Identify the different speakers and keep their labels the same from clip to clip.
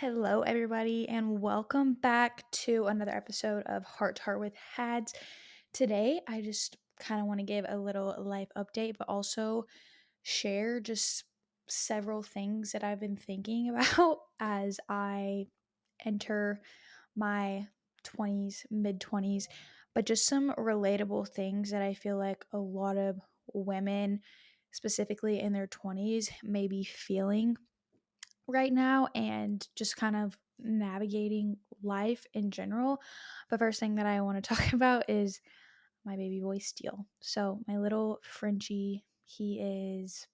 Speaker 1: Hello, everybody, and welcome back to another episode of Heart to Heart with Hads. Today, I just kind of want to give a little life update, but also share just several things that I've been thinking about as I enter my 20s, mid 20s, but just some relatable things that I feel like a lot of women, specifically in their 20s, may be feeling right now and just kind of navigating life in general. But first thing that I want to talk about is my baby boy Steele. So my little Frenchie, he is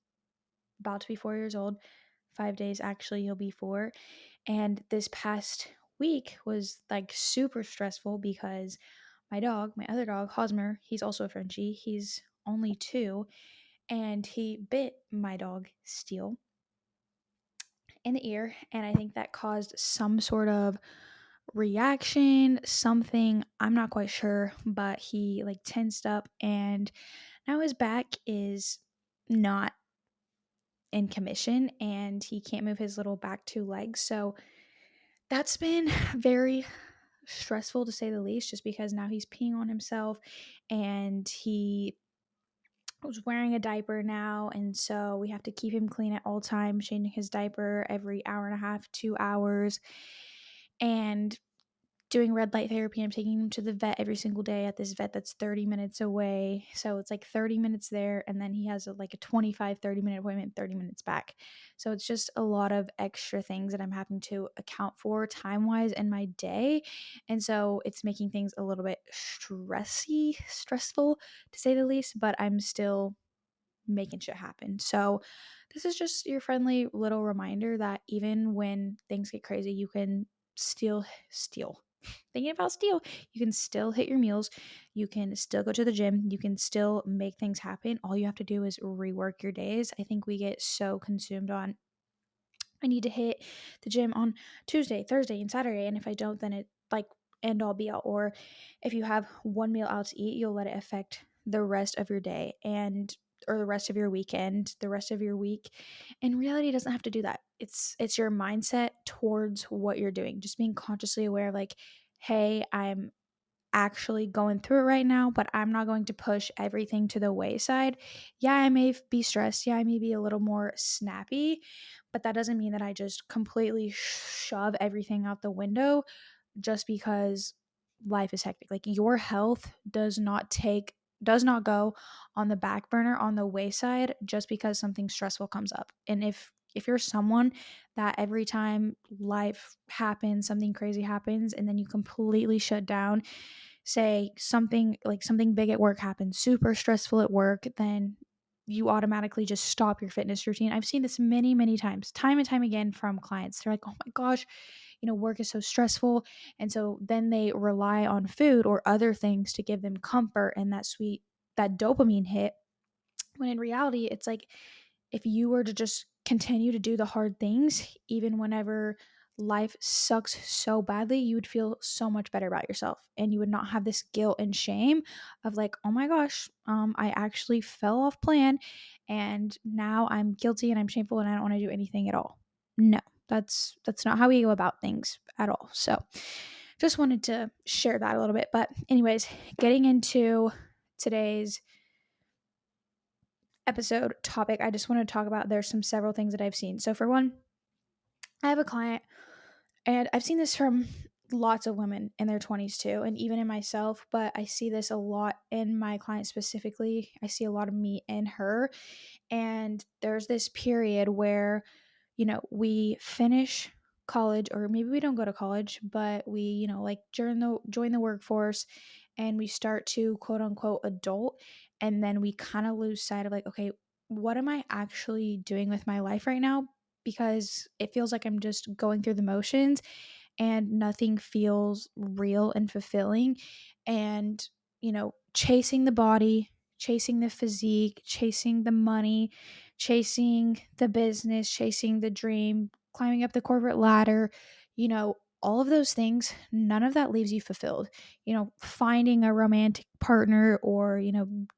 Speaker 1: about to be 4 years old. 5 days actually, he'll be four. And this past week was like super stressful because my dog, my other dog, Hosmer, he's also a Frenchie. He's only two, and he bit my dog Steele in the ear, and I think that caused some sort of reaction, something. I'm not quite sure, but he like tensed up, and now his back is not in commission and he can't move his little back two legs. So that's been very stressful to say the least, just because now he's peeing on himself and he was wearing a diaper now, and so we have to keep him clean at all times, changing his diaper every hour and a half, 2 hours, and doing red light therapy. I'm taking him to the vet every single day at this vet that's 30 minutes away. So it's like 30 minutes there, and then he has like a 25, 30-minute appointment, 30 minutes back. So it's just a lot of extra things that I'm having to account for time wise in my day. And so it's making things a little bit stressful to say the least, but I'm still making shit happen. So this is just your friendly little reminder that even when things get crazy, you can still steal. Thinking about steal, you can still hit your meals, you can still go to the gym, you can still make things happen. All you have to do is rework your days. I think we get so consumed on, I need to hit the gym on Tuesday, Thursday, and Saturday. And if I don't, then it like end all be all. Or if you have one meal out to eat, you'll let it affect the rest of your day and or the rest of your weekend, the rest of your week. And reality doesn't have to do that. It's your mindset towards what you're doing. Just being consciously aware of like, hey, I'm actually going through it right now, but I'm not going to push everything to the wayside. Yeah, I may be stressed. Yeah, I may be a little more snappy, but that doesn't mean that I just completely shove everything out the window just because life is hectic. Like your health does not go on the back burner, on the wayside, just because something stressful comes up. And if you're someone that every time life happens, something crazy happens, and then you completely shut down, say something big at work happens, super stressful at work, then you automatically just stop your fitness routine. I've seen this many, many times, time and time again from clients. They're like, oh my gosh, work is so stressful. And so then they rely on food or other things to give them comfort and that dopamine hit. When in reality, it's like if you were to just continue to do the hard things, even whenever life sucks so badly, you would feel so much better about yourself and you would not have this guilt and shame of like, oh my gosh, I actually fell off plan and now I'm guilty and I'm shameful and I don't want to do anything at all. No, that's not how we go about things at all. So just wanted to share that a little bit. But anyways, getting into today's episode topic, I just want to talk about there's several things that I've seen. So for one, I have a client, and I've seen this from lots of women in their 20s too, and even in myself, but I see this a lot in my client specifically. I see a lot of me in her, and there's this period where, we finish college, or maybe we don't go to college, but we, like join the workforce and we start to quote unquote adult, and then we kind of lose sight of like, okay, what am I actually doing with my life right now? Because it feels like I'm just going through the motions and nothing feels real and fulfilling. And, chasing the body, chasing the physique, chasing the money, chasing the business, chasing the dream, climbing up the corporate ladder, all of those things, none of that leaves you fulfilled. Finding a romantic partner or,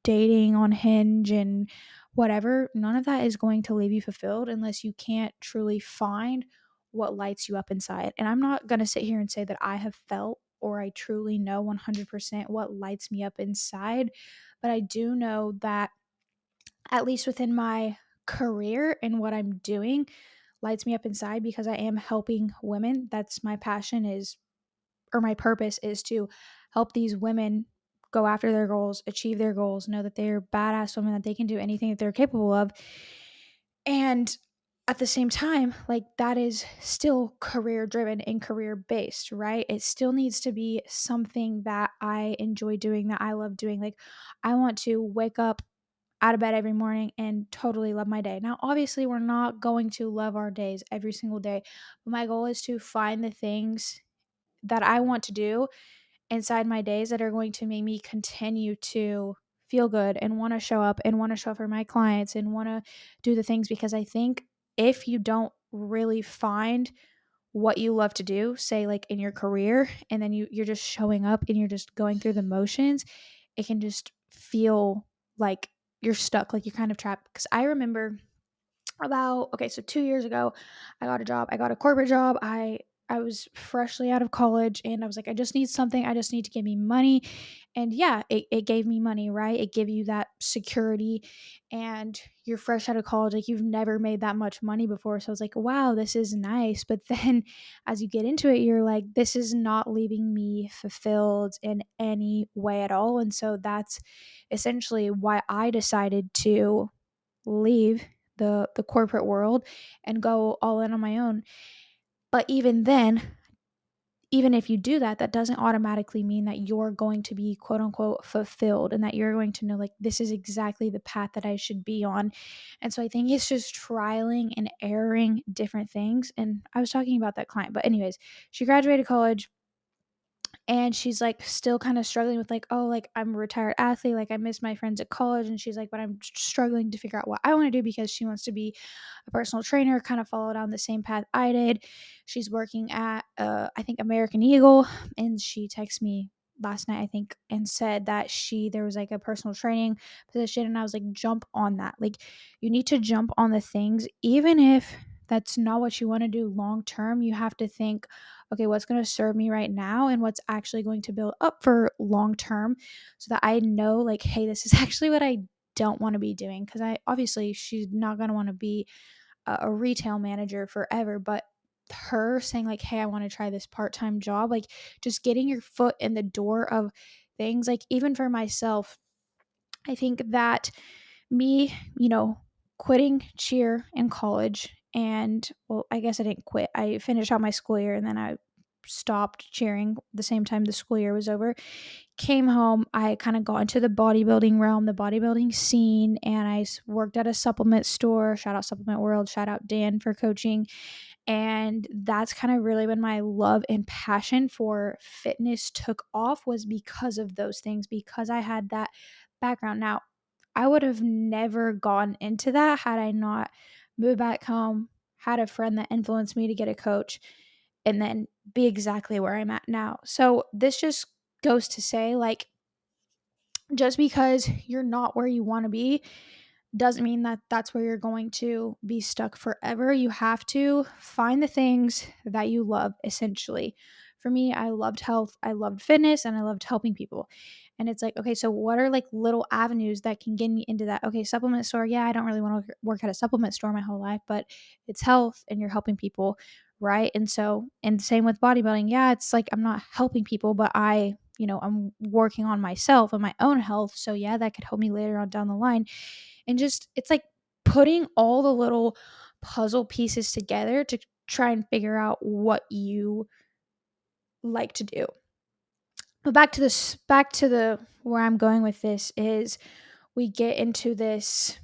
Speaker 1: dating on Hinge and whatever, none of that is going to leave you fulfilled unless you can't truly find what lights you up inside. And I'm not going to sit here and say that I have felt or I truly know 100% what lights me up inside, but I do know that at least within my career and what I'm doing lights me up inside because I am helping women. That's my passion is or my purpose is to help these women go after their goals, achieve their goals, know that they're badass women, that they can do anything that they're capable of. And at the same time, like that is still career driven and career based, right? It still needs to be something that I enjoy doing, that I love doing. Like I want to wake up out of bed every morning and totally love my day. Now, obviously, we're not going to love our days every single day, but my goal is to find the things that I want to do inside my days that are going to make me continue to feel good and want to show up and want to show up for my clients and want to do the things because I think if you don't really find what you love to do, say like in your career, and then you're just showing up and you're just going through the motions, it can just feel like you're stuck, like you're kind of trapped. Because I remember about okay, so 2 years ago I got a job. I got a corporate job. I was freshly out of college and I was like, I just need something. I just need to give me money. And yeah, it gave me money, right? It gave you that security and you're fresh out of college. Like you've never made that much money before. So I was like, wow, this is nice. But then as you get into it, you're like, this is not leaving me fulfilled in any way at all. And so that's essentially why I decided to leave the corporate world and go all in on my own. But even then, even if you do that, that doesn't automatically mean that you're going to be quote unquote fulfilled and that you're going to know like this is exactly the path that I should be on. And so I think it's just trialing and erroring different things. And I was talking about that client, but anyways, she graduated college and she's like still kind of struggling with like, oh, like I'm a retired athlete, like I miss my friends at college. And she's like, but I'm struggling to figure out what I want to do because she wants to be a personal trainer, kind of follow down the same path I did. She's working at I think American Eagle, and she texted me last night I think and said that there was like a personal training position, and I was like, jump on that. Like you need to jump on the things even if that's not what you want to do long term. You have to think, okay, what's going to serve me right now and what's actually going to build up for long term so that I know like, hey, this is actually what I don't want to be doing. Because I obviously she's not going to want to be a retail manager forever, but her saying like, hey, I want to try this part-time job, like just getting your foot in the door of things. Like even for myself, I think that me, quitting cheer in college, and well, I guess I didn't quit. I finished out my school year and then I stopped cheering the same time the school year was over. Came home, I kind of got into the bodybuilding realm, the bodybuilding scene, and I worked at a supplement store. Shout out Supplement World, shout out Dan for coaching. And that's kind of really when my love and passion for fitness took off, was because of those things, because I had that background. Now, I would have never gone into that had I not moved back home, had a friend that influenced me to get a coach, and then be exactly where I'm at now. So this just goes to say, like, just because you're not where you want to be doesn't mean that that's where you're going to be stuck forever. You have to find the things that you love, essentially. For me, I loved health, I loved fitness, and I loved helping people. And it's like, okay, so what are like little avenues that can get me into that? Okay, supplement store. Yeah, I don't really want to work at a supplement store my whole life, but it's health and you're helping people, right? And so, and same with bodybuilding. Yeah, it's like I'm not helping people, but I'm working on myself and my own health. So, yeah, that could help me later on down the line. And just, it's like putting all the little puzzle pieces together to try and figure out what you like to do. But back to the where I'm going with this is we get into this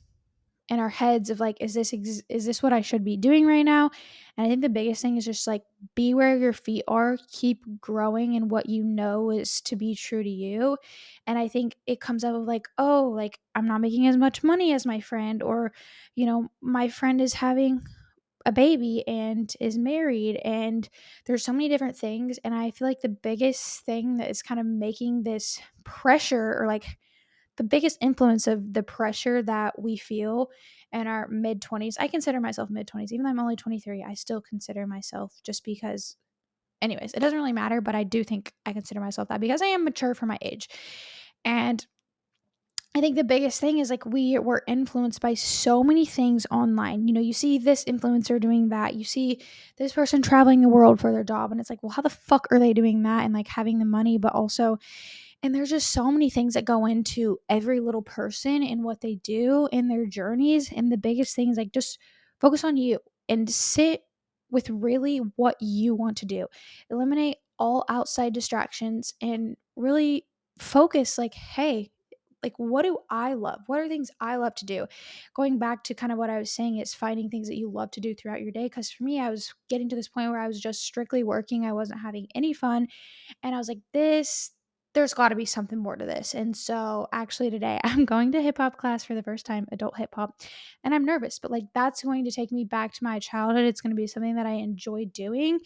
Speaker 1: in our heads of like, is this what I should be doing right now? And I think the biggest thing is just like be where your feet are, keep growing in what you know is to be true to you. And I think it comes out of like, oh, like I'm not making as much money as my friend, or my friend is having a baby and is married, and there's so many different things. And I feel like the biggest thing that is kind of making this pressure, or like the biggest influence of the pressure that we feel in our mid 20s. I consider myself mid 20s, even though I'm only 23. I still consider myself, just because, anyways, it doesn't really matter, but I do think I consider myself that because I am mature for my age. And I think the biggest thing is like we were influenced by so many things online. You see this influencer doing that. You see this person traveling the world for their job. And it's like, well, how the fuck are they doing that and like having the money, but also, and there's just so many things that go into every little person and what they do in their journeys. And the biggest thing is like just focus on you and sit with really what you want to do. Eliminate all outside distractions and really focus like, hey, like what do I love? What are things I love to do? Going back to kind of what I was saying is finding things that you love to do throughout your day. Because for me, I was getting to this point where I was just strictly working. I wasn't having any fun. And I was like, there's got to be something more to this. And so actually today I'm going to hip hop class for the first time, adult hip hop. And I'm nervous, but like that's going to take me back to my childhood. It's going to be something that I enjoy doing.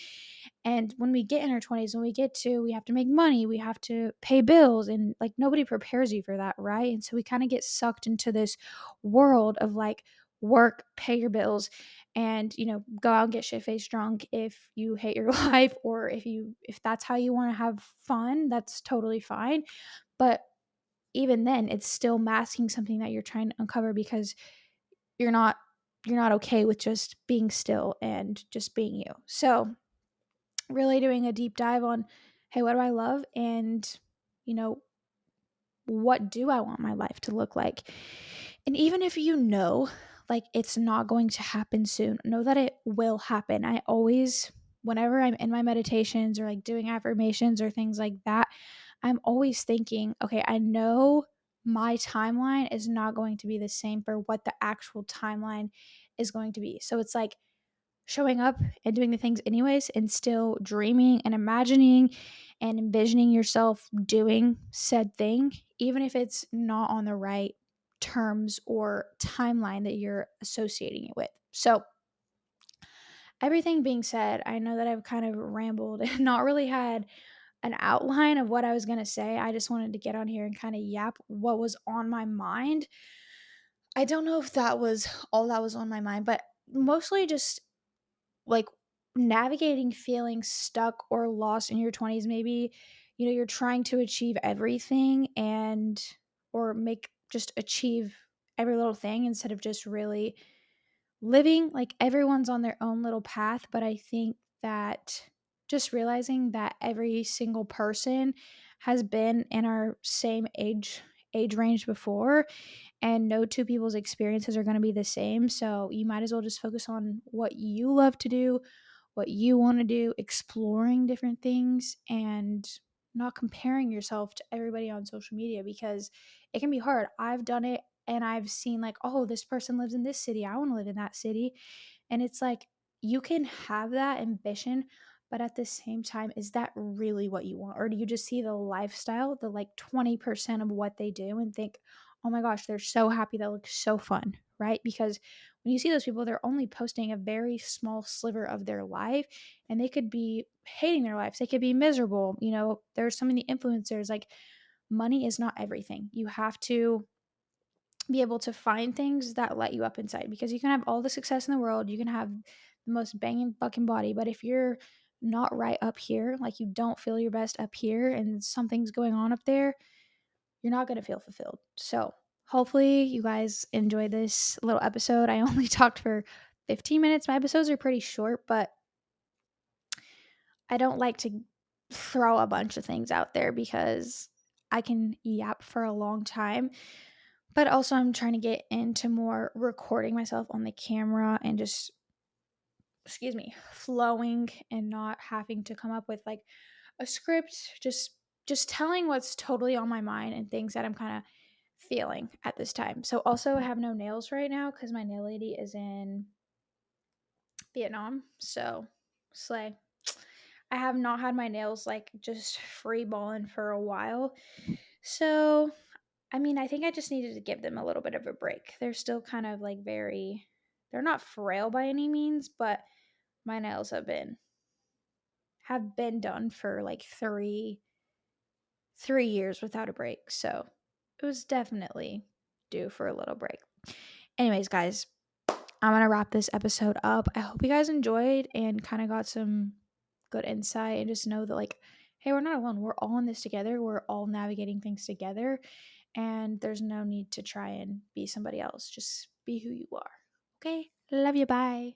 Speaker 1: And when we get in our 20s, we have to make money, we have to pay bills, and like nobody prepares you for that, right? And so we kind of get sucked into this world of like work, pay your bills, and go out and get shit faced drunk if you hate your life, or if that's how you want to have fun, that's totally fine. But even then, it's still masking something that you're trying to uncover, because you're not you're not okay with just being still and just being you. So really doing a deep dive on, hey, what do I love? And, you know, what do I want my life to look like? And even if like it's not going to happen soon, know that it will happen. I always, whenever I'm in my meditations or like doing affirmations or things like that, I'm always thinking, okay, I know my timeline is not going to be the same for what the actual timeline is going to be. So it's like, showing up and doing the things anyways, and still dreaming and imagining and envisioning yourself doing said thing, even if it's not on the right terms or timeline that you're associating it with. So, everything being said, I know that I've kind of rambled and not really had an outline of what I was going to say. I just wanted to get on here and kind of yap what was on my mind. I don't know if that was all that was on my mind, but mostly just like navigating feeling stuck or lost in your 20s. Maybe you're trying to achieve everything, and or make just achieve every little thing instead of just really living. Like everyone's on their own little path, but I think that just realizing that every single person has been in our same age range before, and no two people's experiences are going to be the same. So you might as well just focus on what you love to do, what you want to do, exploring different things, and not comparing yourself to everybody on social media, because it can be hard. I've done it, and I've seen like, oh, this person lives in this city, I want to live in that city. And it's like, you can have that ambition, but at the same time, is that really what you want? Or do you just see the lifestyle, the like 20% of what they do, and think, oh my gosh, they're so happy, that looks so fun, right? Because when you see those people, they're only posting a very small sliver of their life, and they could be hating their lives. They could be miserable. There's so many influencers. Like, money is not everything. You have to be able to find things that light you up inside, because you can have all the success in the world, you can have the most banging fucking body, but if you're not right up here, like you don't feel your best up here and something's going on up there, you're not going to feel fulfilled. So, hopefully, you guys enjoy this little episode. I only talked for 15 minutes. My episodes are pretty short, but I don't like to throw a bunch of things out there because I can yap for a long time. But also, I'm trying to get into more recording myself on the camera and just, excuse me, flowing and not having to come up with like a script, just telling what's totally on my mind and things that I'm kind of feeling at this time. So also, I have no nails right now because my nail lady is in Vietnam. So slay. I have not had my nails like just free balling for a while. So I mean, I think I just needed to give them a little bit of a break. They're still kind of like they're not frail by any means, but my nails have been done for like 3 years without a break. So it was definitely due for a little break. Anyways, guys, I'm going to wrap this episode up. I hope you guys enjoyed and kind of got some good insight and just know that, like, hey, we're not alone. We're all in this together. We're all navigating things together. And there's no need to try and be somebody else. Just be who you are. Okay? Love you. Bye.